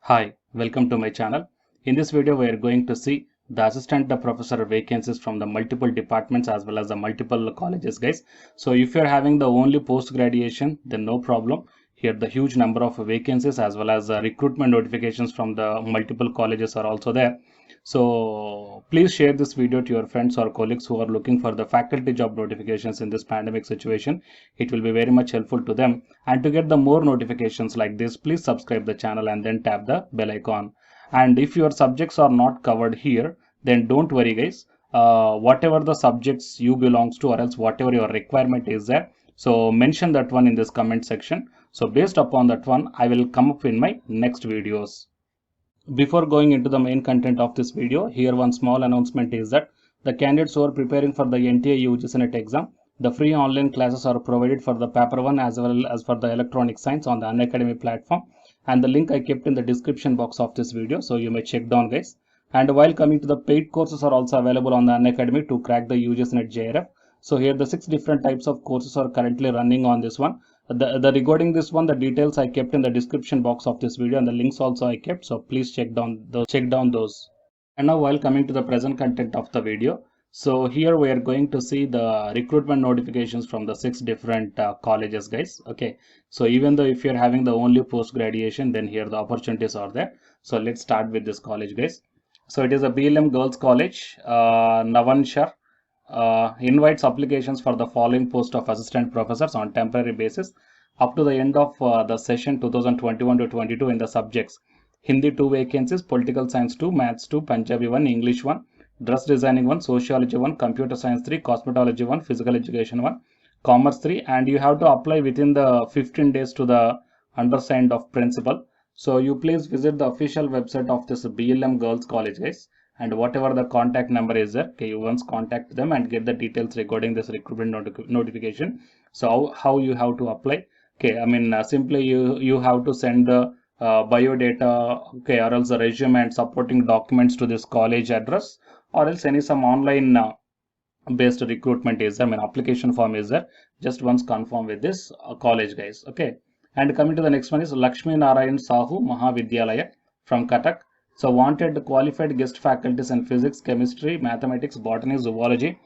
Hi, welcome to my channel. In this video, we are going to see the assistant professor vacancies from the multiple departments as well as the multiple colleges, guys. So if you're having the only post graduation, then no problem. Here the huge number of vacancies as well as recruitment notifications from the multiple colleges are also there. So please share this video to your friends or colleagues who are looking for the faculty job notifications in this pandemic situation. It will be very much helpful to them. And to get the more notifications like this, please subscribe the channel and then tap the bell icon. And if your subjects are not covered here, then don't worry, guys. Whatever the subjects you belongs to or else whatever your requirement is there, so mention that one in this comment section. So based upon that one, I will come up in my next videos. Before going into the main content of this video, here one small announcement is that the candidates who are preparing for the NTA UGC NET exam, the free online classes are provided for the paper 1 as well as for the electronic science on the Unacademy platform, and the link I kept in the description box of this video, so you may check down, guys. And while coming to the paid courses are also available on the Unacademy to crack the UGC NET JRF. So here the 6 different types of courses are currently running on this one. The regarding this one, the details I kept in the description box of this video and the links also I kept, so please check down those. And now while coming to the present content of the video, so here we are going to see the recruitment notifications from the 6 different colleges, guys. Okay, so even though if you're having the only post graduation, then here the opportunities are there. So let's start with this college, guys. So it is a BLM Girls College, Navanshar. Invites applications for the following post of assistant professors on temporary basis up to the end of the session 2021 to 22 in the subjects Hindi 2 vacancies, political science 2, maths 2, Punjabi 1, English 1, dress designing 1, sociology 1, computer science 3, cosmetology 1, physical education 1, commerce 3, and you have to apply within the 15 days to the undersigned of principal. So you please visit the official website of this BLM Girls College, guys, and whatever the contact number is there, okay, you once contact them and get the details regarding this recruitment notification. So how you have to apply? Okay, I mean simply you have to send the bio data, okay, or else the resume and supporting documents to this college address, or else any some online based recruitment is there, I mean application form is there. Just once confirm with this college, guys. Okay, and coming to the next one is Lakshmi Narayan Sahu Mahavidyalaya from Cuttack. So wanted qualified guest faculties in physics, chemistry, mathematics, botany, zoology,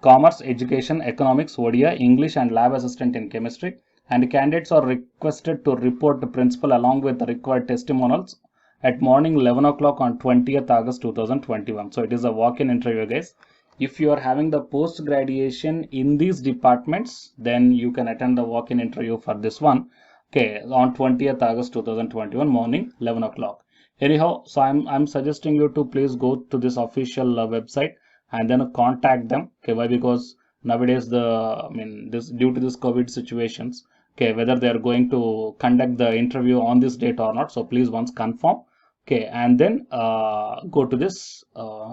commerce, education, economics, ODIA, English, and lab assistant in chemistry. And candidates are requested to report to principal along with the required testimonials at morning 11 o'clock on 20th August 2021. So it is a walk-in interview, guys. If you are having the post graduation in these departments, then you can attend the walk-in interview for this one. Okay, on 20th August 2021 morning 11 o'clock. Anyhow, so I'm suggesting you to please go to this official website and then contact them. Okay, why? Because nowadays this due to this COVID situations, okay, whether they are going to conduct the interview on this date or not. So please once confirm, okay, and then go to this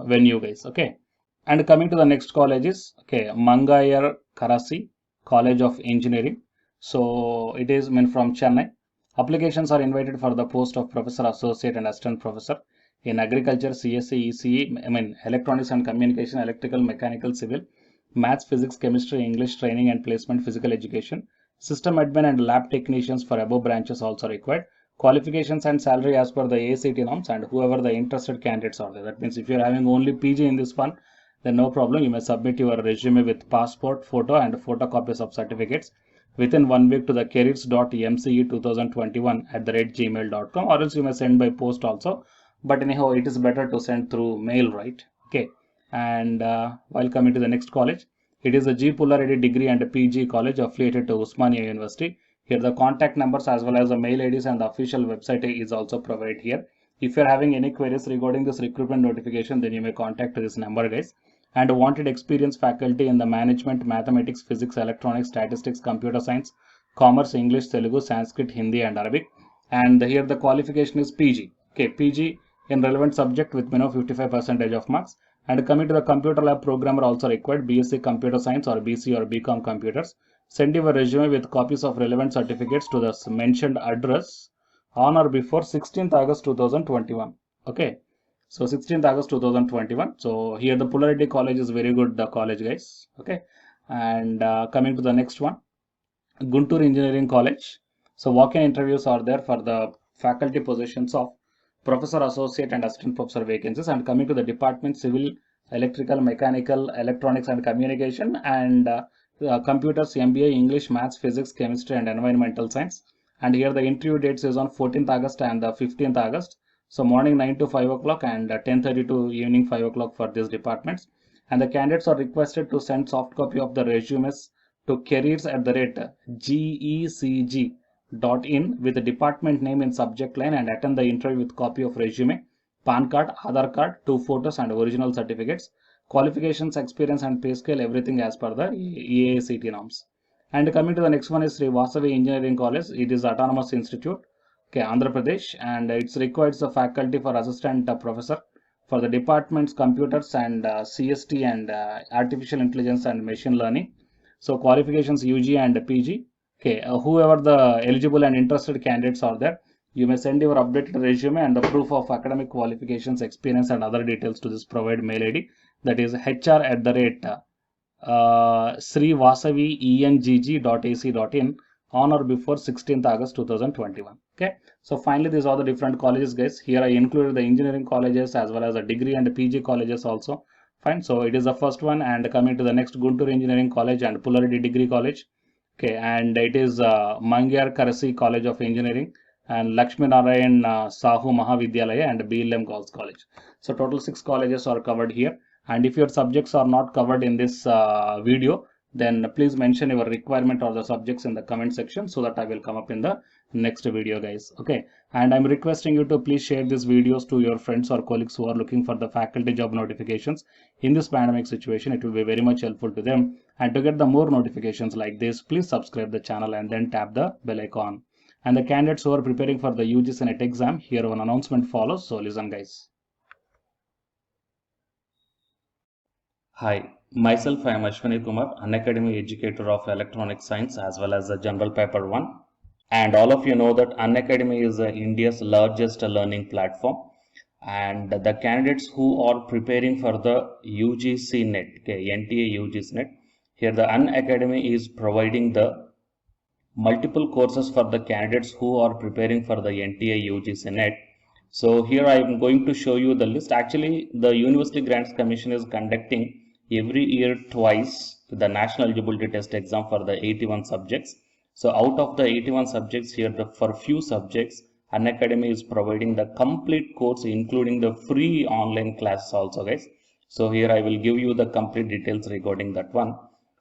venue, guys. Okay, and coming to the next college is, okay, Mangayar Karasi College of Engineering. So it is from Chennai. Applications are invited for the post of professor, associate, and assistant professor in agriculture, CSE, ECE, electronics and communication, electrical, mechanical, civil, maths, physics, chemistry, English, training and placement, physical education, system admin and lab technicians for above branches also required. Qualifications and salary as per the ACT norms and whoever the interested candidates are there. That means if you are having only PG in this one, then no problem. You may submit your resume with passport, photo, and photocopies of certificates within 1 week to the careers.mce2021@gmail.com, or else you may send by post also. But anyhow, it is better to send through mail, right? Okay. And while coming to the next college, it is a G. Pullareddy Degree and PG College affiliated to Usmania University. Here the contact numbers as well as the mail IDs and the official website is also provided here. If you are having any queries regarding this recruitment notification, then you may contact this number, guys. And wanted experienced faculty in the management, mathematics, physics, electronics, statistics, computer science, commerce, English, Telugu, Sanskrit, Hindi, and Arabic. And here the qualification is PG. Okay, PG in relevant subject with 55% of marks. And coming to the computer lab programmer also required BSc Computer Science or BC or BCom Computers. Send your resume with copies of relevant certificates to the mentioned address on or before 16th August 2021. Okay. So 16th August 2021. So here the Pullareddy College is very good college, guys. Okay. And coming to the next one, Guntur Engineering College. So walk-in interviews are there for the faculty positions of professor, associate and assistant professor vacancies. And coming to the department, civil, electrical, mechanical, electronics and communication, and computers, MBA, English, maths, physics, chemistry and environmental science. And here the interview dates is on 14th August and 15th August. So morning 9 to 5 o'clock and 10:30 to evening 5 o'clock for these departments. And the candidates are requested to send soft copy of the resumes to careers@gecg.in with the department name in subject line, and attend the interview with copy of resume, PAN card, Aadhaar card, 2 photos and original certificates, qualifications, experience and pay scale, everything as per the EACT norms. And coming to the next one is Sri Vasavi Engineering College. It is Autonomous Institute, okay, Andhra Pradesh, and it's requires a faculty for assistant professor for the departments computers and CST and artificial intelligence and machine learning. So qualifications UG and PG. Okay, whoever the eligible and interested candidates are there, you may send your updated resume and the proof of academic qualifications, experience and other details to this provided mail ID, that is hr@srivasaviengg.ac.in on or before 16th August 2021. Okay, so finally these are the different colleges, guys. Here I included the engineering colleges as well as the degree and PG colleges also. Fine, so it is the first one. And coming to the next, Guntur Engineering College and Pullareddy Degree College. Okay, and it is Mangyar Karasi College of Engineering and Lakshmi Narayan Sahu Mahavidyalaya and BLM Girls College. So total 6 colleges are covered here. And if your subjects are not covered in this video, then please mention your requirement or the subjects in the comment section so that I will come up in the next video, guys. Okay, and I'm requesting you to please share these videos to your friends or colleagues who are looking for the faculty job notifications in this pandemic situation. It will be very much helpful to them. And to get the more notifications like this, please subscribe the channel and then tap the bell icon. And the candidates who are preparing for the UGC NET exam, here one announcement follows, so listen, guys. Hi, myself I am Ashwani Kumar, Unacademy educator of electronic science as well as the general paper 1. And all of you know that Unacademy is India's largest learning platform. And the candidates who are preparing for the UGC NET, okay, NTA UGC NET, here the Unacademy is providing the multiple courses for the candidates who are preparing for the NTA UGC NET. So here I am going to show you the list. Actually, the University Grants Commission is conducting every year twice the National Eligibility Test exam for the 81 subjects. So out of the 81 subjects here, for few subjects, Unacademy is providing the complete course including the free online classes also, guys. So here I will give you the complete details regarding that one.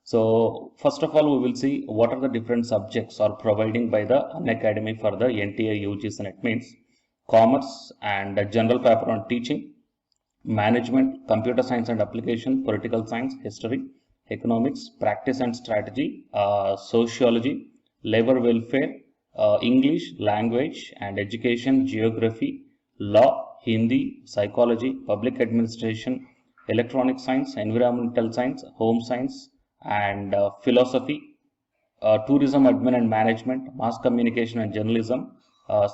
So first of all, we will see what are the different subjects are providing by the Unacademy for the NTA UGC NET. Means commerce and general paper on teaching, management, computer science and application, political science, history, economics, practice and strategy, sociology, labor welfare, English, language and education, geography, law, Hindi, psychology, public administration, electronic science, environmental science, home science and philosophy, tourism admin and management, mass communication and journalism,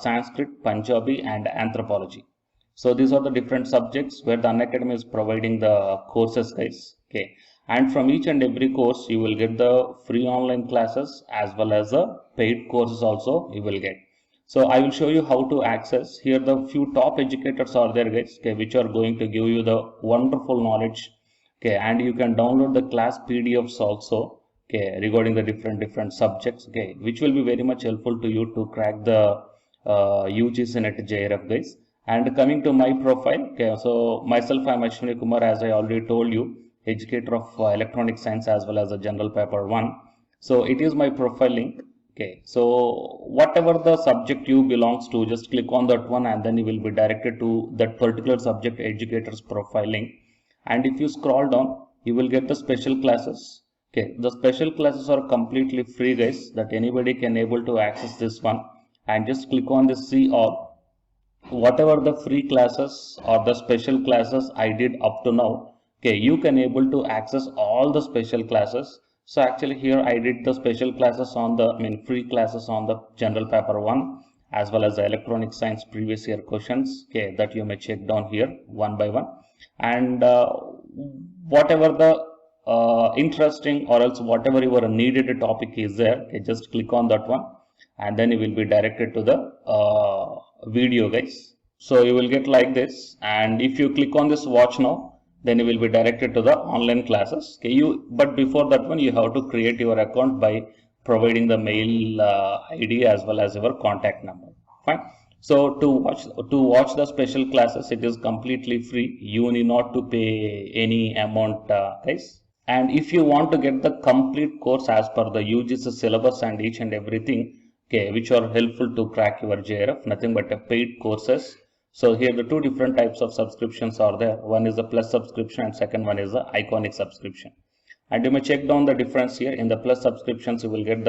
Sanskrit, Punjabi and anthropology. So these are the different subjects where the Unacademy is providing the courses, guys. Okay, and from each and every course you will get the free online classes as well as the paid courses also you will get. So I will show you how to access. Here the few top educators are there, guys, okay, which are going to give you the wonderful knowledge. Okay, and you can download the class PDFs also, okay, regarding the different subjects, okay, which will be very much helpful to you to crack the UGC NET JRF, guys. And coming to my profile, okay, so myself I am Ashwani Kumar, as I already told you, educator of electronic science as well as a general paper 1. So it is my profile link. Okay, so whatever the subject you belongs to, just click on that one and then you will be directed to that particular subject educator's profile link. And if you scroll down, you will get the special classes. Okay, the special classes are completely free, guys, that anybody can able to access this one. And just click on the see all. Whatever the free classes or the special classes I did up to now, okay, you can able to access all the special classes. So actually here I did the special classes on the, free classes on the general paper 1 as well as the electronic science previous year questions, okay, that you may check down here one by one. And whatever the interesting or else whatever your needed topic is there, okay, just click on that one and then you will be directed to the video, guys. So you will get like this, and if you click on this watch now, then you will be directed to the online classes. Okay, but before that one, you have to create your account by providing the mail ID as well as your contact number. Fine. So to watch the special classes, it is completely free. You need not to pay any amount, guys. And if you want to get the complete course as per the UGC syllabus and each and everything, okay, which are helpful to crack your JRF, nothing but a paid courses. So here the two different types of subscriptions are there. One is the plus subscription and second one is the iconic subscription. And you may check down the difference here. In the plus subscriptions, you will get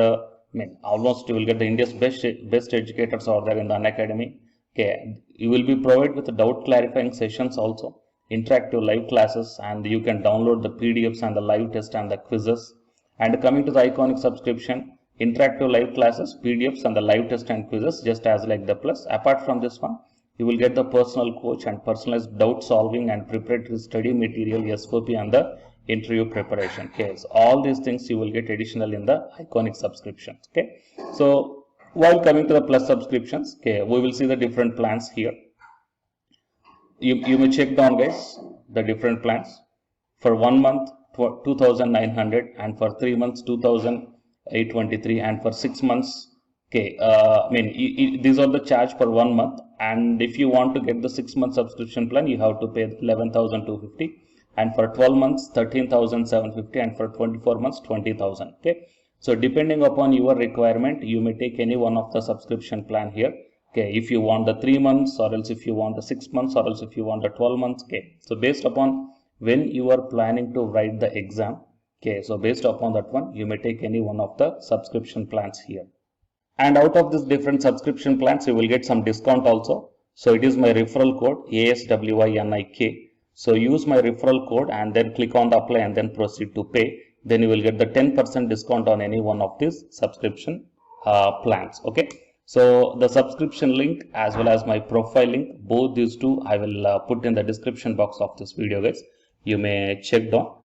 almost you will get the India's best educators are there in the Unacademy. Okay, you will be provided with doubt clarifying sessions also, interactive live classes, and you can download the PDFs and the live test and the quizzes. And coming to the iconic subscription, interactive live classes, PDFs and the live test and quizzes, just as like the plus. Apart from this one, you will get the personal coach and personalized doubt solving and preparatory study material, SOP, and the interview preparation. Okay, so all these things you will get additional in the iconic subscription. Okay, so while coming to the plus subscriptions, okay, we will see the different plans here. You may check down, guys, the different plans. For 1 month 2,900, and for 3 months 2,823, and for 6 months, okay, these are the charge for 1 month. And if you want to get the 6-month subscription plan, you have to pay 11,250, and for 12 months 13,750, and for 24 months 20,000. Okay, so depending upon your requirement, you may take any one of the subscription plan here. Okay, if you want the 3 months, or else if you want the 6 months, or else if you want the 12 months. Okay, so based upon when you are planning to write the exam, okay, so based upon that one, you may take any one of the subscription plans here. And out of this different subscription plans, you will get some discount also. So it is my referral code ASWINIK. So use my referral code and then click on the apply and then proceed to pay. Then you will get the 10% discount on any one of these subscription plans. Okay. So the subscription link as well as my profile link, both these two I will put in the description box of this video, guys. You may check down.